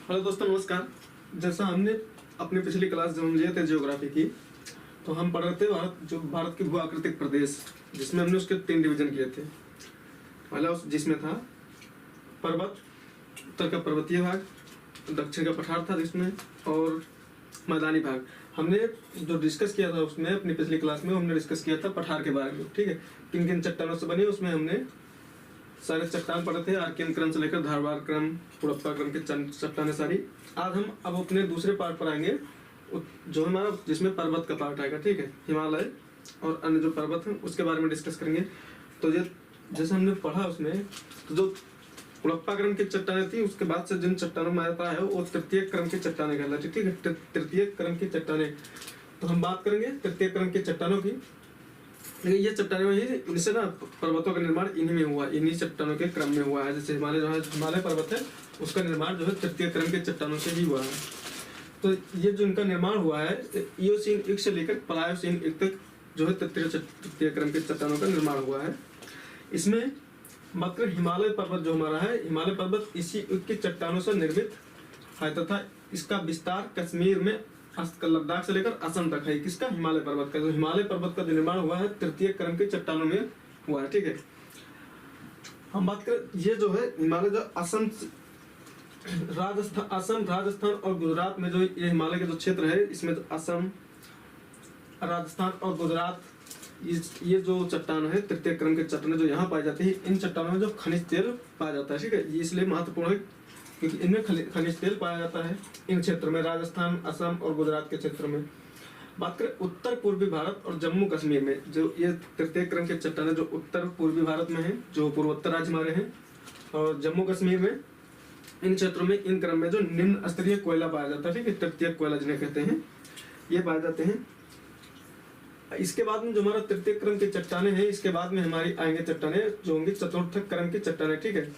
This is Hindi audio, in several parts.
हेलो दोस्तों, नमस्कार। जैसा हमने अपनी पिछली क्लास जो हम लिए थे ज्योग्राफी की, तो हम पढ़ रहे थे भारत के भू आकृतिक प्रदेश, जिसमें हमने उसके 3 डिवीजन किए थे। पहला जिसमें था पर्वत, उत्तर का पर्वतीय भाग, दक्षिण का पठार था जिसमें, और मैदानी भाग। हमने जो डिस्कस किया था उसमें अपनी पिछली क्लास में हमने डिस्कस किया था पठार के बारे में। ठीक है, किन किन चट्टानों से बनी उसमें हमने सारे चट्टान पढ़े थे, आर्कियन क्रम से लेकर धारवाड़ क्रम, हड़प्पा क्रम के चट्टानें सारी। आज हम अब अपने दूसरे पार्ट पर आएंगे, जो हमारा जिसमें पर्वत का पार्ट आएगा। ठीक है, हिमालय और अन्य जो पर्वत हैं उसके बारे में डिस्कस करेंगे। तो जैसे हमने पढ़ा उसमें, तो जो हड़प्पा क्रम की चट्टानें थी, उसके बाद से जिन चट्टानों में आता है वो तृतीय क्रम की चट्टानें कहलाती है। ठीक है, तृतीय क्रम की चट्टानें। तो हम बात करेंगे तृतीय क्रम की चट्टानों की। लेकिन ये चट्टानें इनसे ना पर्वतों का निर्माण इन्हीं में हुआ, इन्हीं चट्टानों के क्रम में हुआ है। जैसे हिमालय पर्वत है, उसका निर्माण जो है तृतीय क्रम के चट्टानों से ही हुआ है। तो ये जो इनका निर्माण हुआ है, इयोसीन युग से लेकर प्लायोसीन युग तक जो है तृतीय क्रम के चट्टानों का निर्माण हुआ है। इसमें मात्र हिमालय पर्वत जो हमारा है, हिमालय पर्वत इसी युग की चट्टानों से निर्मित है तथा इसका विस्तार कश्मीर में लद्दाख से लेकर असम तक है। किसका? हिमालय पर्वत का। जो हिमालय पर्वत का जो निर्माण हुआ है तृतीय क्रम के चट्टानों में हुआ है। ठीक है, हम बात करें ये जो है हिमालय जो असम, राजस्थान और गुजरात में जो ये हिमालय के जो क्षेत्र है, इसमें तो असम, राजस्थान और गुजरात, ये जो चट्टान है तृतीय क्रम के चट्टान जो यहाँ पाई जाती है, इन चट्टानों में जो खनिज तेल पाया जाता है। ठीक है, ये इसलिए महत्वपूर्ण है क्योंकि इनमें खनिज तेल पाया जाता है इन क्षेत्र में, राजस्थान, असम और गुजरात के क्षेत्र में। बात करें उत्तर पूर्वी भारत और जम्मू कश्मीर में, जो ये तृतीय क्रम के चट्टानें जो उत्तर पूर्वी भारत में है, जो पूर्वोत्तर राज्य हमारे हैं, और जम्मू कश्मीर में, इन क्षेत्रों में इन क्रम में जो निम्न स्तरीय कोयला पाया जाता है। ठीक है, तृतीय कोयला जिन्हें कहते हैं, ये पाए जाते हैं। इसके बाद में जो हमारा तृतीय क्रम की चट्टानें हैं, इसके बाद में हमारी आएंगे चट्टानें जो होंगी चतुर्थ क्रम की चट्टानें। ठीक है,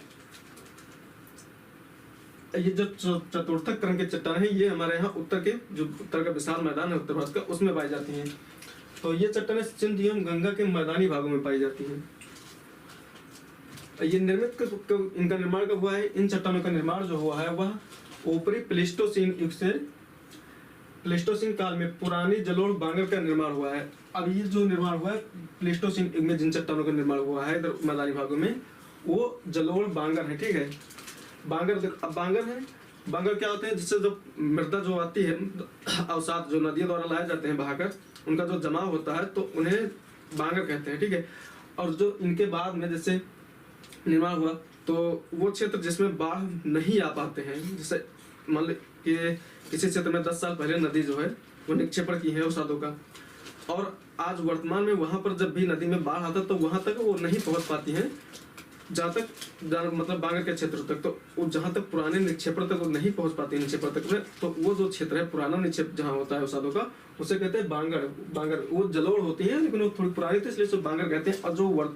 ये जो चतुर्थ क्रम के चट्टान है, ये हमारे यहाँ उत्तर का विशाल मैदान है उत्तर भारत का, उसमें पाई जाती हैं। तो ये चट्टानें सिंध एवं गंगा के मैदानी भागों में पाई जाती हैं। ये इनका निर्माण कब हुआ है? इन चट्टानों का निर्माण जो हुआ है वह ऊपरी प्लेस्टोसीन युग से प्लेस्टोसीन काल में पुरानी जलोढ़ बांगर का निर्माण हुआ है। अब ये जो निर्माण हुआ है प्लेस्टोसीन युग में जिन चट्टानों का निर्माण हुआ है इधर मैदानी भागों में, वो जलोढ़ बांगर है। ठीक है, बांगर है। बांगर क्या होते हैं? जिससे जो मृदा जो आती है, अवसाद जो नदियों द्वारा लाए जाते हैं बहाकर, उनका जो जमाव होता है तो उन्हें बांगर कहते हैं। ठीक है, और जो इनके बाद में जैसे निर्माण हुआ तो वो क्षेत्र जिसमें बाढ़ नहीं आ पाते हैं, जैसे मान लो कि किसी क्षेत्र में 10 साल पहले नदी जो है वो निक्षेपण की है अवसादों का, और आज वर्तमान में वहां पर जब भी नदी में बाढ़ आता तो वहां तक वो नहीं पहुंच पाती है, जहाँ तक मतलब बांगर के क्षेत्र तक। तो जहाँ तक पुराने निक्षेपण तक वो नहीं पहुंच पाती निक्षेपण तक में, तो वो जो क्षेत्र है पुराना निक्षेप जहाँ होता है अवसादों का, उसे कहते हैं बांगर। वो जलोढ़ होती है लेकिन वो थोड़ी पुरानी थी, इसलिए उसे बांगर कहते हैं। और जो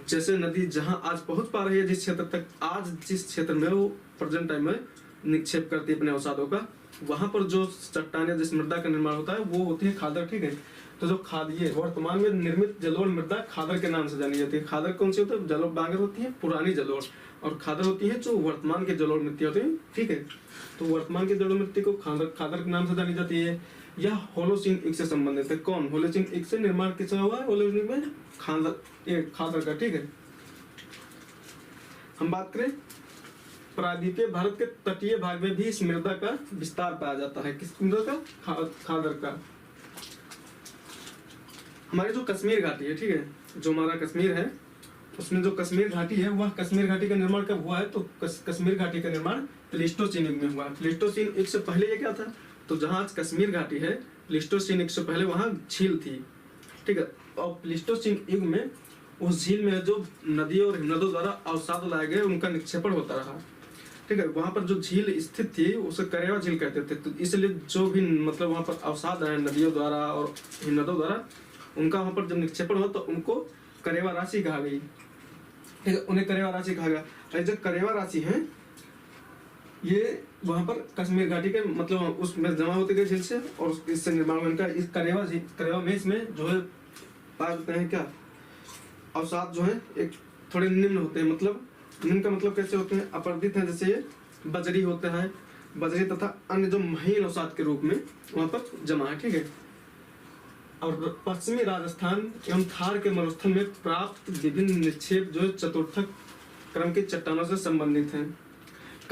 जैसे नदी जहाँ आज पहुंच पा रही है जिस क्षेत्र तक, आज जिस क्षेत्र में वो प्रेजेंट टाइम में निक्षेप करती है अपने अवसादों का, वहां पर जो चट्टानें जिस मृदा का निर्माण होता है वो होती है खादर। ठीक है, तो जो खादिये वर्तमान में निर्मित जलोढ़ मृदा खादर के नाम से जानी जाती है। खादर कौन सी होती है? जलोढ़ बांगर होती है पुरानी जलोढ़, और खादर होती है जो वर्तमान के जलोढ़ मिट्टी होती है। ठीक है, तो वर्तमान की जलोढ़ मिट्टी को खादर के नाम से जानी जाती है। यह होलोसीन युग से संबंधित है। कौन? होलोसीन युग से निर्माण किसका हुआ है? होलोसीन में खादर का। ठीक है, हम बात करें प्रायद्वीपीय भारत के तटीय भाग में भी इस मृदा का विस्तार पाया जाता है। किस मृदा का? खादर का। हमारी जो कश्मीर घाटी है, ठीक है, जो हमारा कश्मीर है, उसमें जो कश्मीर घाटी है वह कश्मीर घाटी का निर्माण कब हुआ है? तो कश्मीर घाटी का निर्माण प्लेस्टोसीन युग में हुआ। प्लेस्टोसीन युग से पहले ये क्या था? तो जहाँ आज कश्मीर घाटी है, प्लेस्टोसीन युग से पहले वहाँ झील थी। ठीक है, और प्लेस्टोसीन युग में उस झील में जो नदियों और हिमनदों द्वारा अवसाद लाए गए उनका निक्षेपण होता रहा। ठीक है, वहां पर जो झील स्थित थी उसे करेवा झील कहते थे। तो इसलिए जो भी मतलब वहां पर अवसाद आए नदियों द्वारा और हिमनदों द्वारा, उनका वहां पर जब निक्षेपण हुआ तो उनको करेवा राशि कहा गई। ठीक है, उन्हें करेवा राशि कहा गया। जो करेवा राशि है ये वहां पर कश्मीर घाटी के मतलब उसमें जमा होते गए झील से, और इससे निर्माण इनका इस करेवा में इसमें जो है पाए जाते हैं क्या अवसाद जो है एक थोड़े निम्न होते हैं। मतलब निम्न का मतलब कैसे होते हैं? अपर्दित है, जैसे बजरी होता है, बजरी तथा अन्य जो महीन अवसाद के रूप में वहां पर जमा है, ठीक है। और पश्चिमी राजस्थान एवं थार के मरुस्थल में प्राप्त विभिन्न निक्षेप जो चतुर्थक क्रम की चट्टानों से संबंधित हैं।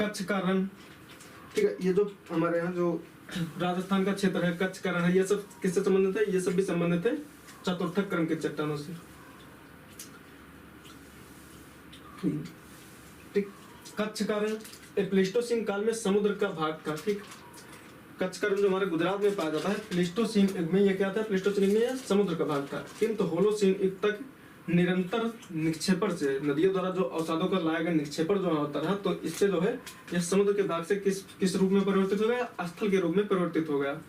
कच्छ का रण, ठीक है, ये जो हमारे यहाँ जो राजस्थान का क्षेत्र है, कच्छ का रण है, ये सब किससे संबंधित है? ये सब भी संबंधित है चतुर्थक क्रम के चट्टानों से, ठीक। कच्छ का रण प्लेस्टोसीन काल में समुद्र का भाग था, ठीक। कच्छ का रण जो हमारे गुजरात में पाया जाता है, प्लेस्टोसीन युग में ये क्या था? प्लेस्टोसीन युग में यह समुद्र का भाग था, किंतु होलोसीन युग तक निरंतर निक्षेपण से, नदियों द्वारा जो अवसादों का लाया गया निक्षेपण जो होता रहा, तो इससे जो है यह समुद्र के भाग से किस रूप में परिवर्तित हो गया? स्थल के रूप में परिवर्तित हो गया,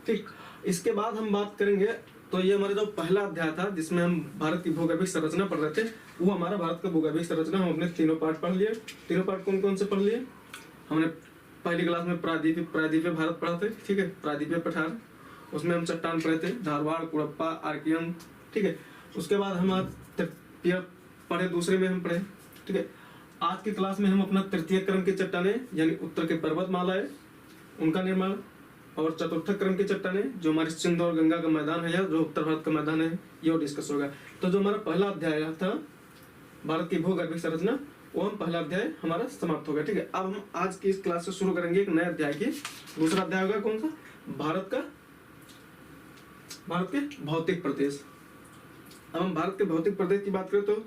ठीक। इसके बाद हम बात करेंगे, तो ये हमारा जो पहला अध्याय था जिसमें हम भारत की भूगर्भिक संरचना पढ़ रहे थे, वो हमारा भारत का भूगर्भिक संरचना हम अपने तीनों पार्ट पढ़ लिए। तीनों पार्ट कौन कौन से पढ़ लिए? हमने पहली क्लास में प्रायद्वीपीय भारत पढ़ा थे, ठीक है, प्रायद्वीपीय पठार, उसमें हम चट्टान पढ़े थे, धारवाड़, कुड़प्पा, आर्कियन, ठीक है। उसके बाद हम आज तृतीय पढ़े, दूसरे में हम पढ़े, ठीक है। आज की क्लास में हम अपना तृतीय क्रम की चट्टानें यानी उत्तर के पर्वतमालाएं, उनका निर्माण, और चतुर्थ क्रम की चट्टानें जो हमारी सिंध और गंगा का मैदान है या जो उत्तर भारत का मैदान है, ये डिस्कस होगा। तो जो हमारा पहला अध्याय था भारत की भूगर्भिक संरचना, वो हम पहला अध्याय हमारा समाप्त हो गया, ठीक है। अब हम आज की इस क्लास से शुरू करेंगे एक नए अध्याय की। दूसरा अध्याय होगा कौन सा? भारत के भौतिक प्रदेश। अब हम भारत के भौतिक प्रदेश की बात करें तो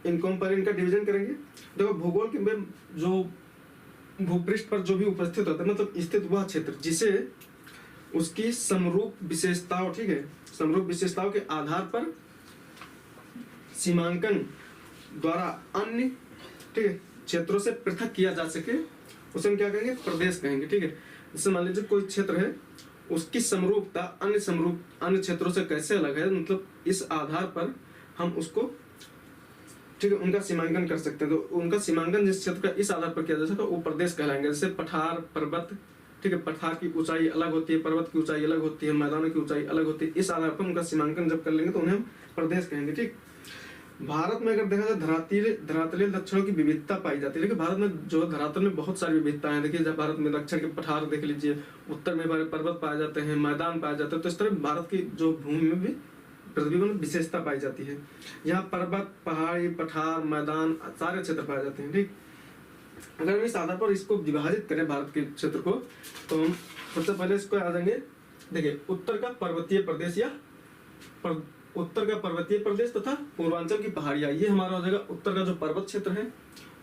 इनका डिवीजन करेंगे। देखो, भूगोल के में जो भूपृष्ठ पर जो भी उपस्थित होता है, मतलब स्थित वह क्षेत्र जिसे उसकी समरूप विशेषताओं, ठीक है, समरूप विशेषताओं के आधार पर सीमांकन द्वारा अन्य, ठीक है, क्षेत्रों से पृथक किया जा सके, उसे हम क्या कहेंगे? प्रदेश कहेंगे, ठीक है। जैसे मान लीजिए कोई क्षेत्र है, उसकी समरूपता अन्य क्षेत्रों से कैसे अलग है, मतलब इस आधार पर हम उसको, ठीक है, उनका सीमांकन कर सकते हैं। तो उनका सीमांकन जिस क्षेत्र का इस आधार पर किया जा सकता है वो प्रदेश कहलाएंगे। जैसे पठार, पर्वत, ठीक है, पठार की ऊंचाई अलग होती है, पर्वत की ऊंचाई अलग होती है, मैदानों की ऊंचाई अलग होती है, इस आधार पर उनका सीमांकन जब कर लेंगे तो उन्हें हम प्रदेश कहेंगे, ठीक। भारत में अगर देखा जाए धरातलीय लक्षणों की विविधता पाई जाती है, लेकिन भारत में जो धरातल में बहुत सारी विविधताएं हैं। देखिए, जब भारत में दक्षिण के पठार देख लीजिए, उत्तर में पर्वत पाए जाते हैं, मैदान पाए जाते हैं, तो इस तरह भारत की जो भूमि में भी पृथ्वी में विशेषता पाई जाती है। यहाँ पर्वत, पहाड़ी, पठार, मैदान सारे क्षेत्र पाए जाते हैं, ठीक। अगर हम इस आधार पर इसको विभाजित करें भारत के क्षेत्र को, तो हम सबसे पहले इसको आ जाएंगे। देखिए, उत्तर का पर्वतीय प्रदेश या उत्तर का पर्वतीय प्रदेश तथा पूर्वांचल की पहाड़ियां, ये हमारा हो जाएगा उत्तर का जो पर्वत क्षेत्र है।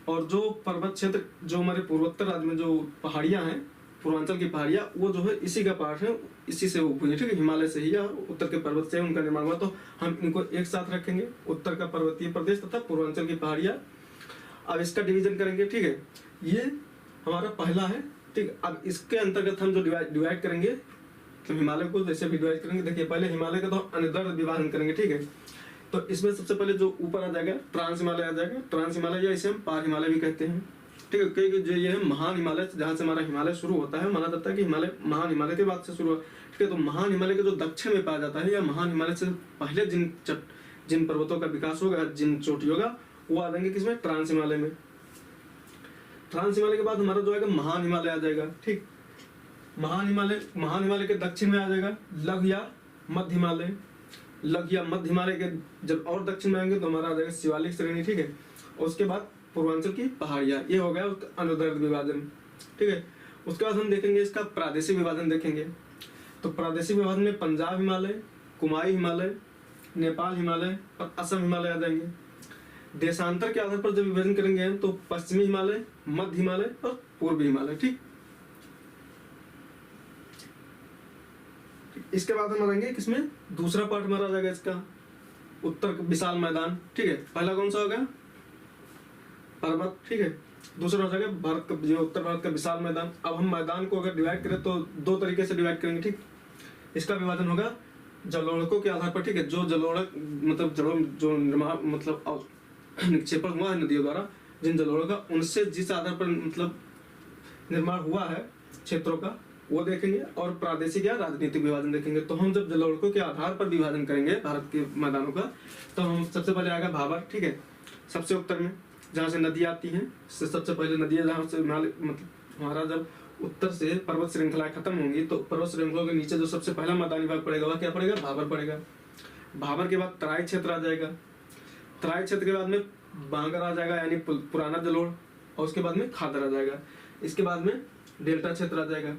और जो पर्वत क्षेत्र जो हमारे पूर्वोत्तर राज्य में जो पहाड़ियां हैं, पूर्वांचल की पहाड़ियां, वो जो है इसी का पार्ट है, इसी से हुई है, ठीक है, हिमालय से ही या उत्तर के पर्वत से उनका निर्माण हुआ। तो हम इनको एक साथ रखेंगे, उत्तर का पर्वतीय प्रदेश तथा पूर्वांचल की पहाड़ियां। अब इसका डिवीजन करेंगे, ठीक है, ये हमारा पहला है, ठीक। अब इसके अंतर्गत हम जो डिवाइड करेंगे, तो हिमालय को जैसे भी डिवाइड करेंगे, देखिए पहले हिमालय का तो अनुदैर्ध्य विभाजन करेंगे, ठीक है। तो इसमें सबसे पहले जो ऊपर आ जाएगा ट्रांस हिमालय आ जाएगा, ट्रांस हिमालय या इसे हम पार हिमालय भी कहते हैं, ठीक है, क्योंकि जो ये है महान हिमालय, जहाँ से हमारा हिमालय शुरू होता है, माना जाता है कि हिमालय महान हिमालय के बाद से शुरू हुआ, ठीक है। तो महान हिमालय के जो दक्षिण में पाया जाता है या महान हिमालय से पहले जिन पर्वतों का विकास होगा, जिन चोटी होगा, वो आ जाएंगे किसमें? ट्रांस हिमालय में। ट्रांस हिमालय के बाद हमारा जो आएगा महान हिमालय आ जाएगा, ठीक। महान हिमालय के दक्षिण में आ जाएगा लघु या मध्य हिमालय। लघु या मध्य हिमालय के जब और दक्षिण में आएंगे तो हमारा आ जाएगा शिवालिक श्रेणी, ठीक है। और उसके बाद पूर्वांचल की पहाड़ियां, ये हो गया उसका अनुदैर्ध्य विभाजन, ठीक है। उसके बाद हम देखेंगे इसका प्रादेशिक विभाजन देखेंगे। तो प्रादेशिक विभाजन में पंजाब हिमालय, कुमाई हिमालय, नेपाल हिमालय और असम हिमालय आ जाएंगे। देशांतर के आधार पर जब विभाजन करेंगे तो पश्चिमी हिमालय, मध्य हिमालय और पूर्वी हिमालय, ठीक। इसके बाद हम आएंगे किसमें? दूसरा पार्ट हमारा आ जाएगा इसका उत्तर का विशाल मैदान, ठीक है। पहला कौन सा होगा? पर्वत, ठीक है। दूसरा हो जाएगा भारत का जो उत्तर भारत का विशाल मैदान। अब हम मैदान को अगर डिवाइड करें तो दो तरीके से डिवाइड करेंगे, ठीक। इसका विभाजन होगा जलोढ़कों के आधार पर, ठीक है। जो जलोढ़क मतलब जो निर्माण मतलब निक्षेपण हुआ है नदियों द्वारा, जिन जलोढ़ों का, उनसे जिस आधार पर मतलब निर्माण हुआ है क्षेत्रों का, वो देखेंगे। और प्रादेशिक या राजनीतिक विभाजन देखेंगे। तो हम जब जलोढ़कों के आधार पर विभाजन करेंगे भारत के मैदानों का, तो हम सबसे पहले आएगा भाबर, ठीक है, सबसे उत्तर में। जहाँ से नदी आती हैं, सबसे पहले नदी है जहाँ से मतलब हमारा जब उत्तर से पर्वत श्रृंखला खत्म होंगी तो पर्वत श्रृंखला के नीचे जो सबसे पहला मैदानी भाग पड़ेगा वह क्या पड़ेगा, भाबर पड़ेगा। भाबर के बाद तराई क्षेत्र आ जाएगा, तराई क्षेत्र के बाद में बांगर आ जाएगा यानी पुराना जलोढ़, और उसके बाद में खादर आ जाएगा, इसके बाद में डेल्टा क्षेत्र आ जाएगा।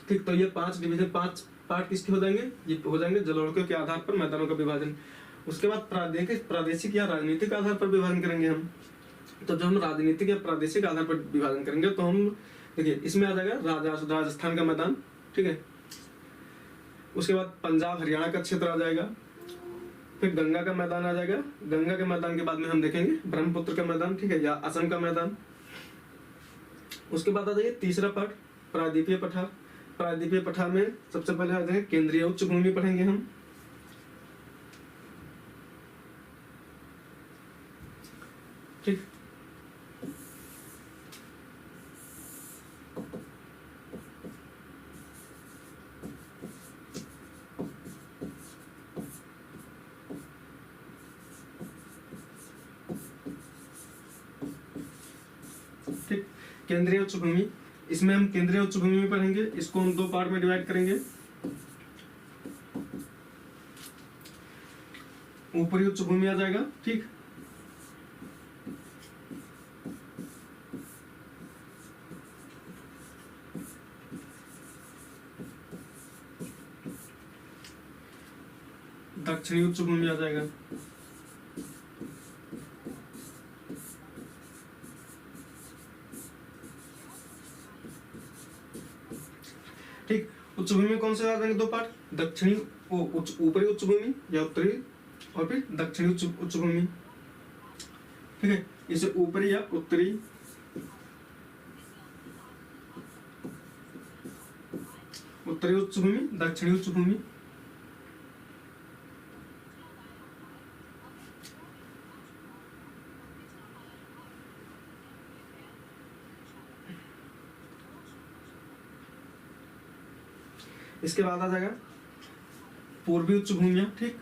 ठीक, तो ये 5 डिवीजन 5 पार्ट किसके हो जाएंगे, ये हो जाएंगे जलोढ़ के आधार पर मैदानों का विभाजन। उसके बाद प्रादेशिक या राजनीतिक आधार पर विभाजन करेंगे हम। तो जब हम राजनीतिक या प्रादेशिक आधार पर विभाजन करेंगे तो हम देखिए इसमें आ जाएगा राजस्थान का मैदान, ठीक है। उसके बाद पंजाब हरियाणा का क्षेत्र आ जाएगा, फिर गंगा का मैदान आ जाएगा, गंगा के मैदान के बाद में हम देखेंगे ब्रह्मपुत्र का मैदान, ठीक है, या असम का मैदान। उसके बाद आ जाइए तीसरा पार्ट प्रायद्वीपीय पठार। प्रायद्वीपीय पठार में सबसे पहले आ जाएगा केंद्रीय उच्च भूमि पढ़ेंगे हम, ठीक। ठीक, केंद्रीय उच्च भूमि, इसमें हम केंद्रीय उच्च भूमि में पढ़ेंगे, इसको हम 2 पार्ट में डिवाइड करेंगे। ऊपरी उच्च भूमि आ जाएगा, ठीक, दक्षिणी उच्च भूमि आ जाएगा, ठीक। उच्च भूमि में कौन से आ जाएंगे 2 पार्ट, दक्षिणी ऊपरी उच्च भूमि या उत्तरी, और फिर दक्षिणी उच्च भूमि, ठीक है। इसे ऊपरी या उत्तरी, उत्तरी उच्च भूमि, दक्षिणी उच्च भूमि। इसके बाद आ जाएगा पूर्वी उच्च भूमियां, ठीक,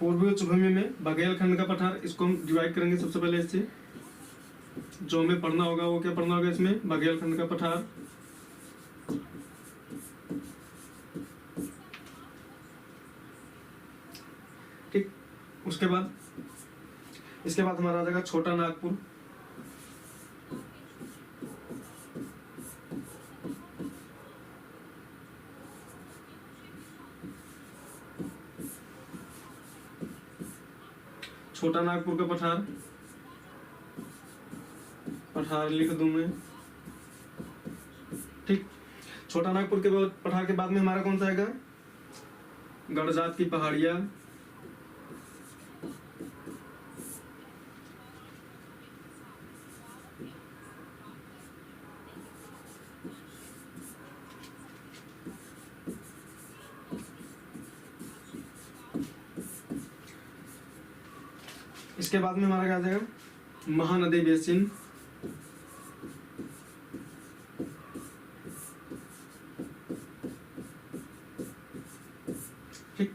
पूर्वी उच्च भूमि में बघेलखंड का पठार, इसको हम डिवाइड करेंगे सबसे पहले इससे, जो हमें पढ़ना होगा वो क्या पढ़ना होगा इसमें, बघेलखंड का पठार, ठीक। उसके बाद इसके बाद हमारा आ जाएगा छोटा नागपुर, छोटा नागपुर का पठार, पठार लिख दूं मैं, ठीक। छोटा नागपुर के बाद पठार के बाद में हमारा कौन सा आएगा, गड़जात की पहाड़ियां, इसके बाद में हमारा क्या आ जाएगा महानदी बेसिन, ठीक।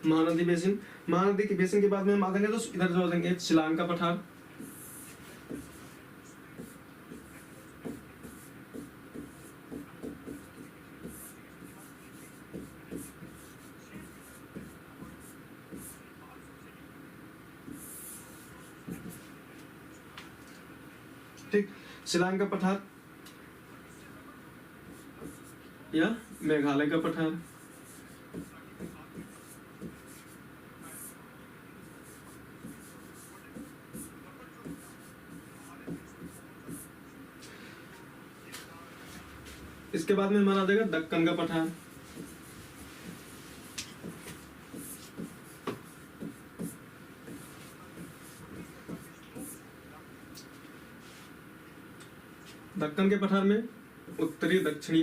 महानदी बेसिन, महानदी के बेसिन के बाद में हम आ जाएंगे तो इधर जो आ जाएंगे शिलांग का पठार, ठीक। शिलांग का पठार या मेघालय का पठार, इसके बाद में हमारा आ जाएगा दक्कन का पठार, दक्कन के पठार में उत्तरी दक्षिणी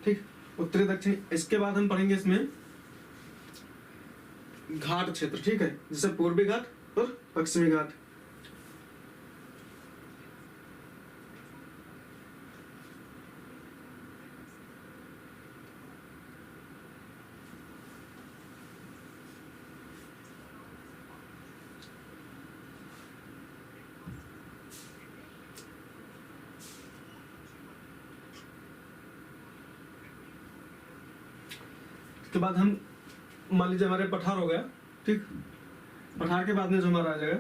ठीक, उत्तरी दक्षिणी। इसके बाद हम पढ़ेंगे इसमें घाट क्षेत्र, ठीक है, जैसे पूर्वी घाट और पश्चिमी घाट। उसके बाद हम मान लीजिए हमारे पठार हो गया, ठीक, पठार के बाद में जो हमारा आ जाएगा